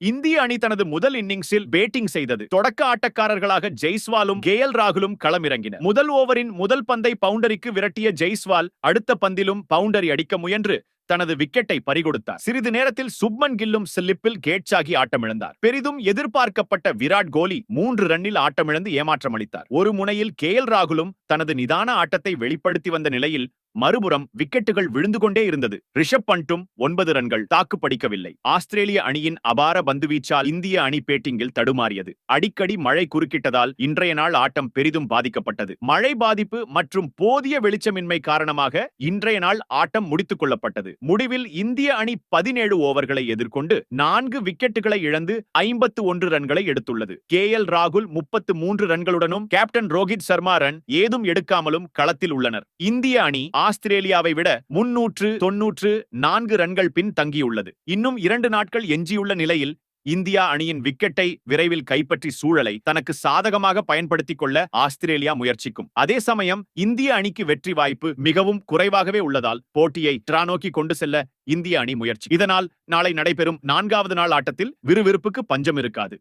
இந்திய அணி தனது முதல் இன்னிங்ஸில் பேட்டிங் செய்தது. தொடக்க ஆட்டக்காரர்களாக ஜெய்ஸ்வாலும் ராகுலும் களமிறங்கினர். முதல் ஓவரின் முதல் பந்தை பவுண்டரிக்கு விரட்டிய ஜெய்ஸ்வால் அடுத்த பந்திலும் பவுண்டரி அடிக்க முயன்று தனது விக்கெட்டை பறிகொடுத்தார். சிறிது நேரத்தில் சுப்மன் கில்லும் ஸ்லிப்பில் கேட்சாகி ஆட்டமிழந்தார். பெரிதும் எதிர்பார்க்கப்பட்ட விராட் கோலி 3 ரன்னில் ஆட்டமிழந்து ஏமாற்றமளித்தார். ஒரு முனையில் ராகுலும் தனது நிதான ஆட்டத்தை வெளிப்படுத்தி வந்த நிலையில் மறுபுறம் விக்கெட்டுகள் விழுந்து கொண்டே இருந்தது. ரிஷப் பண்டும் 9 ரன்கள் தாக்குப்பிடிக்கவில்லை. ஆஸ்திரேலிய அணியின் அபார பந்துவீச்சால் இந்திய அணி பேட்டிங்கில் தடுமாறியது. அடிக்கடி மழை குறுக்கிட்டதால் இன்றைய நாள் ஆட்டம் பெரிதும் பாதிக்கப்பட்டது. மழை பாதிப்பு மற்றும் போதிய வெளிச்சமின்மை காரணமாக இன்றைய நாள் ஆட்டம் முடித்துக் கொள்ளப்பட்டது. முடிவில் இந்திய அணி 17 ஓவர்களை எதிர்கொண்டு 4 விக்கெட்டுகளை இழந்து 51 ரன்களை எடுத்துள்ளது. ராகுல் 33 ரன்களுடனும் கேப்டன் ரோஹித் சர்மா ரன் ஏதும் எடுக்காமலும் களத்தில் உள்ளனர். இந்திய அணி ஆஸ்திரேலியாவை விட 394 ரன்கள் பின் தங்கியுள்ளது. இன்னும் 2 நாட்கள் எஞ்சியுள்ள நிலையில் இந்தியா அணியின் விக்கெட்டை விரைவில் கைப்பற்றி சூழலை தனக்கு சாதகமாக பயன்படுத்திக் கொள்ள ஆஸ்திரேலியா முயற்சிக்கும். அதே சமயம் இந்திய அணிக்கு வெற்றி வாய்ப்பு மிகவும் குறைவாகவே உள்ளதால் போட்டியை டிரா நோக்கி கொண்டு செல்ல இந்திய அணி முயற்சி. இதனால் நாளை நடைபெறும் 4வது நாள் ஆட்டத்தில் விறுவிறுப்புக்கு பஞ்சம் இருக்காது.